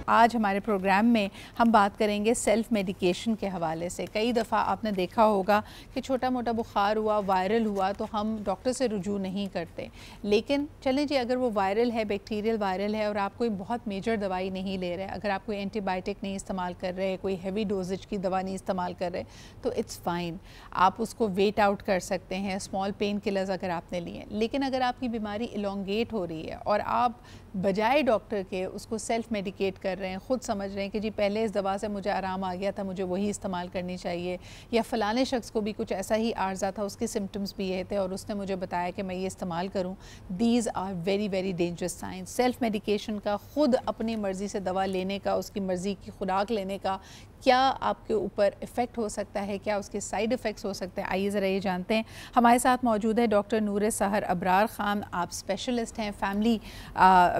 आज हमारे प्रोग्राम में हम बात करेंगे सेल्फ़ मेडिकेशन के हवाले से। कई दफ़ा आपने देखा होगा कि छोटा मोटा बुखार हुआ, वायरल हुआ तो हम डॉक्टर से रुजू नहीं करते, लेकिन चलें जी अगर वो वायरल है, बैक्टीरियल वायरल है और आप कोई बहुत मेजर दवाई नहीं ले रहे, अगर आप कोई एंटीबायोटिक नहीं इस्तेमाल कर रहे, कोई हैवी डोजेज की दवा नहीं इस्तेमाल कर रहे, तो इट्स फ़ाइन, आप उसको वेट आउट कर सकते हैं, स्मॉल पेन किलर्स अगर आपने लिए। लेकिन अगर आपकी बीमारी इलोंगेट हो रही है और आप बजाय डॉक्टर के उसको सेल्फ मेडिकेट कर रहे हैं, ख़ुद समझ रहे हैं कि जी पहले इस दवा से मुझे आराम आ गया था, मुझे वही इस्तेमाल करनी चाहिए, या फ़लाने शख्स को भी कुछ ऐसा ही आर्ज़ा था, उसके सिम्टम्स भी ये थे और उसने मुझे बताया कि मैं ये इस्तेमाल करूं, these are very very dangerous science. Self medication का, ख़ुद अपनी मर्ज़ी से दवा लेने का, उसकी मर्ज़ी की खुराक लेने का क्या आपके ऊपर इफ़ेक्ट हो सकता है, क्या उसके साइड इफ़ेक्ट्स हो सकते हैं, आइए ज़रा ये जानते हैं। हमारे साथ मौजूद है डॉक्टर नूर सहर अबरार ख़ान, आप स्पेशलिस्ट हैं फैमिली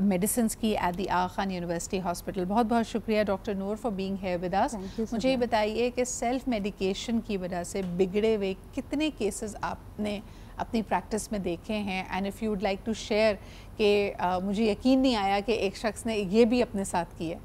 मेडिसिन की at the Aga Khan University Hospital. बहुत बहुत शुक्रिया doctor Noor for being here with us. मुझे ये बताइए कि सेल्फ मेडिकेशन की वजह से बिगड़े हुए कितने केसेस आपने अपनी प्रैक्टिस में देखे हैं, and if you would like to share कि मुझे यकीन नहीं आया कि एक शख्स ने ये भी अपने साथ किया।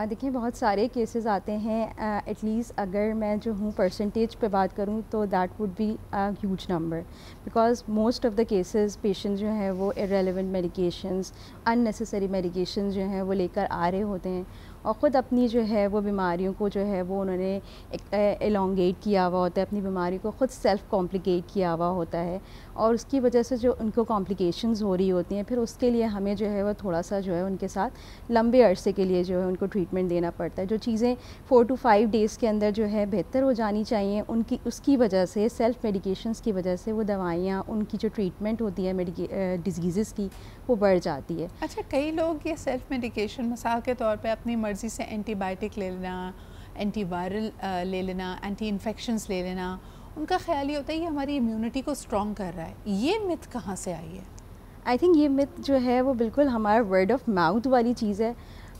देखिए बहुत सारे केसेस आते हैं, एटलीस्ट अगर मैं जो हूँ परसेंटेज पे बात करूँ तो that would be a huge number, because most of the cases patient जो है वो इरेलेवेंट मेडिकेशंस, अननेसेसरी मेडिकेशंस जो हैं वो लेकर आ रहे होते हैं और ख़ुद अपनी जो है वो बीमारियों को जो है वो उन्होंने एलोंगेट किया हुआ होता है, अपनी बीमारी को ख़ुद सेल्फ कॉम्प्लिकेट किया हुआ होता है और उसकी वजह से जो उनको कॉम्प्लिकेशंस हो रही होती हैं, फिर उसके लिए हमें जो है वो थोड़ा सा जो है उनके साथ लंबे अरसे के लिए जो है उनको ट्रीटमेंट देना पड़ता है। जो चीज़ें 4 to 5 डेज़ के अंदर जो है बेहतर हो जानी चाहिए, उनकी उसकी वजह से, सेल्फ मेडिकेशंस की वजह से वो दवाइयाँ, उनकी जो ट्रीटमेंट होती है डिजीज़ की, वो बढ़ जाती है। अच्छा, कई लोग ये सेल्फ मेडिकेशन मिसाल के तौर पे अपनी मर्ज़ी से एंटीबायोटिक ले लेना, एंटीवायरल ले लेना, एंटी इन्फेक्शंस ले लेना, उनका ख्याल ये होता है ये हमारी इम्यूनिटी को स्ट्रॉन्ग कर रहा है। ये मिथ कहाँ से आई है? आई थिंक ये मिथ जो है वो बिल्कुल हमारा वर्ड ऑफ माउथ वाली चीज़ है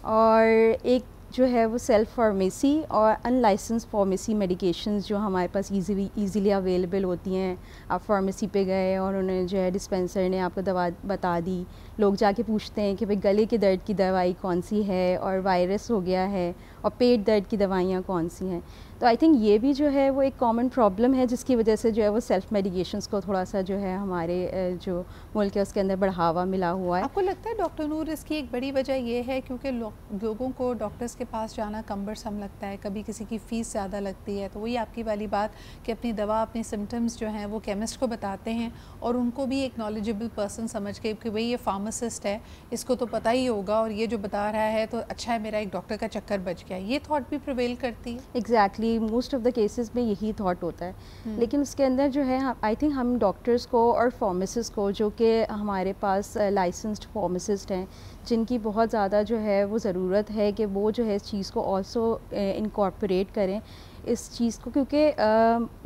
और एक जो है वो सेल्फ फार्मेसी और अनलाइसेंस फार्मेसी मेडिकेशंस जो हमारे पास इजीली अवेलेबल होती हैं। आप फार्मेसी पे गए और उन्होंने जो है डिस्पेंसर ने आपको दवा बता दी, लोग जाके पूछते हैं कि भाई गले के दर्द की दवाई कौन सी है और वायरस हो गया है और पेट दर्द की दवाइयाँ कौन सी हैं। तो आई थिंक ये भी जो है वो एक कॉमन प्रॉब्लम है जिसकी वजह से जो है वो सेल्फ मेडिकेशंस को थोड़ा सा जो है हमारे जो मुल्क है उसके अंदर बढ़ावा मिला हुआ है। आपको लगता है डॉक्टर नूर इसकी एक बड़ी वजह ये है क्योंकि लोगों को डॉक्टर्स के पास जाना कम्बरसम लगता है, कभी किसी की फ़ीस ज़्यादा लगती है, तो वही आपकी वाली बात कि अपनी दवा, अपनी सिम्टम्स जो हैं वो केमिस्ट को बताते हैं और उनको भी एक नॉलेजेबल पर्सन समझ के कि भाई ये फार्मासिस्ट है, इसको तो पता ही होगा और ये जो बता रहा है तो अच्छा है मेरा एक डॉक्टर का चक्कर बच गया, ये थॉट भी प्रिवेल करती है। Exactly most of the cases में यही थॉट होता है, लेकिन उसके अंदर जो है आई थिंक हम डॉक्टर्स को और फार्मासिस्ट को, जो कि हमारे पास लाइसेंस्ड फार्मासिस्ट हैं, जिनकी बहुत ज़्यादा जो है वो ज़रूरत है कि वो जो है इस चीज़ को ऑल्सो इनकॉर्पोरेट करें इस चीज़ को, क्योंकि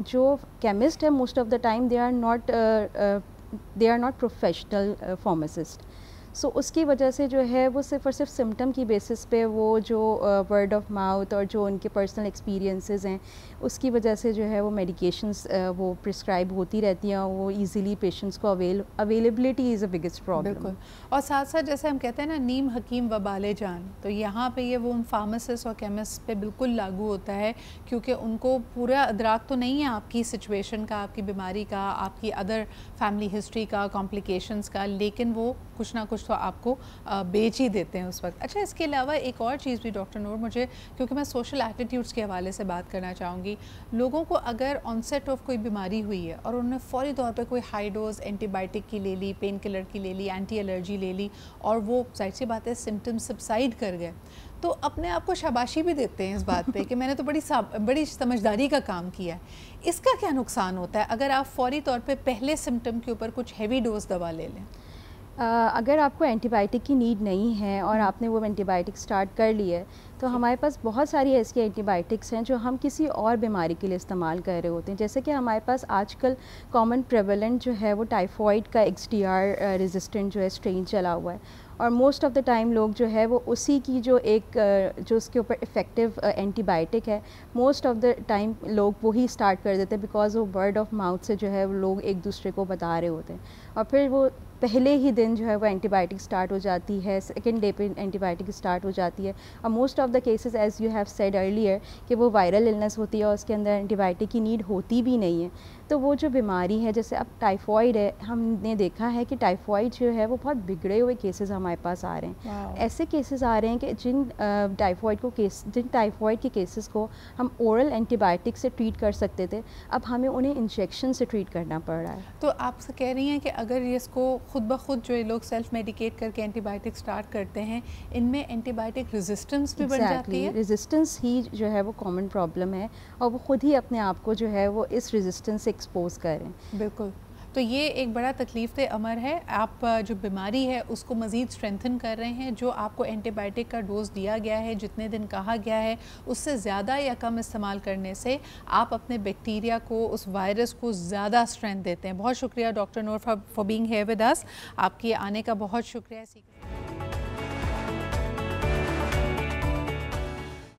जो केमिस्ट है most of the time they are not professional pharmacist. So उसकी वजह से जो है वो सिर्फ़ और सिर्फ सिम्टम की बेसिस पे वो जो वर्ड ऑफ माउथ और जो उनके पर्सनल एक्सपीरियंसेस हैं उसकी वजह से जो है वो मेडिकेशंस वो प्रिस्क्राइब होती रहती हैं, वो इजीली पेशेंट्स को availability is a biggest problem. बिल्कुल, और साथ साथ जैसे हम कहते हैं ना नीम हकीम वबाले जान, तो यहाँ पे ये वो उन फार्मासिस्ट और केमिस्ट पे बिल्कुल लागू होता है क्योंकि उनको पूरा अदराक तो नहीं है आपकी सिचुएशन का, आपकी बीमारी का, आपकी अदर फैमिली हिस्ट्री का, कॉम्प्लिकेशंस का, लेकिन वो कुछ ना कुछ तो आपको बेच ही देते हैं उस वक्त। अच्छा, इसके अलावा एक और चीज़ भी डॉक्टर नूर मुझे, क्योंकि मैं सोशल एटीट्यूड्स के हवाले से बात करना चाहूँगी, लोगों को अगर ऑनसेट ऑफ कोई बीमारी हुई है और उन्होंने फ़ौरी तौर पे कोई हाई डोज एंटीबायोटिक की ले ली, पेन किलर की ले ली, एंटी एलर्जी ले ली और वो जाहिर सी बात है सिम्टम्स सबसाइड कर गए, तो अपने आप को शाबाशी भी देते हैं इस बात पे कि मैंने तो बड़ी समझदारी का काम किया है। इसका क्या नुकसान होता है अगर आप फ़ौरी तौर पे पहले सिम्टम के ऊपर कुछ हैवी डोज दवा ले लें? अगर आपको एंटीबायोटिक की नीड नहीं है और आपने वो एंटीबायोटिक स्टार्ट कर ली है तो हमारे पास बहुत सारी ऐसी एंटीबायोटिक्स हैं जो हम किसी और बीमारी के लिए इस्तेमाल कर रहे होते हैं। जैसे कि हमारे पास आजकल कॉमन प्रेवलेंट जो है वो टाइफॉइड का XDR रेजिस्टेंट जो है स्ट्रेन चला हुआ है, और मोस्ट ऑफ़ द टाइम लोग जो है वो उसी की जो जो उसके ऊपर इफ़ेक्टिव एंटीबायोटिक है, मोस्ट ऑफ़ द टाइम लोग वही स्टार्ट कर देते हैं, बिकॉज़ वो वर्ड ऑफ माउथ से जो है वो लोग एक दूसरे को बता रहे होते हैं, और फिर वो पहले ही दिन जो है वो एंटीबायोटिक स्टार्ट हो जाती है, सेकेंड डे पे एंटीबायोटिक स्टार्ट हो जाती है। और most of the cases as you have said earlier कि वो वायरल इलनेस होती है और उसके अंदर एंटीबायोटिक की नीड होती भी नहीं है। तो वो जो बीमारी है, जैसे अब टाइफॉइड है, हमने देखा है कि टाइफॉइड जो है वो बहुत बिगड़े हुए केसेस हमारे पास आ रहे हैं। ऐसे केसेस आ रहे हैं कि जिन टाइफॉइड के केसेस को हम ओरल एंटीबायोटिक से ट्रीट कर सकते थे, अब हमें उन्हें इंजेक्शन से ट्रीट करना पड़ रहा है। तो आप कह रही हैं कि अगर इसको खुद ब खुद जो ये लोग सेल्फ मेडिकेट करके एंटीबायोटिक स्टार्ट करते हैं, इनमें एंटीबायोटिक रेजिस्टेंस भी बढ़ जाती है। रेजिस्टेंस ही जो है वो कॉमन प्रॉब्लम है, और वो खुद ही अपने आप को जो है वो इस रेजिस्टेंस से एक्सपोज करें। बिल्कुल। तो ये एक बड़ा तकलीफ़ अमर है। आप जो बीमारी है उसको मज़ीद स्ट्रेंथन कर रहे हैं। जो आपको एंटीबायोटिक का डोज़ दिया गया है, जितने दिन कहा गया है, उससे ज़्यादा या कम इस्तेमाल करने से आप अपने बैक्टीरिया को, उस वायरस को ज़्यादा स्ट्रेंथ देते हैं। बहुत शुक्रिया doctor Noor for being here with अस। आपके आने का बहुत शुक्रिया।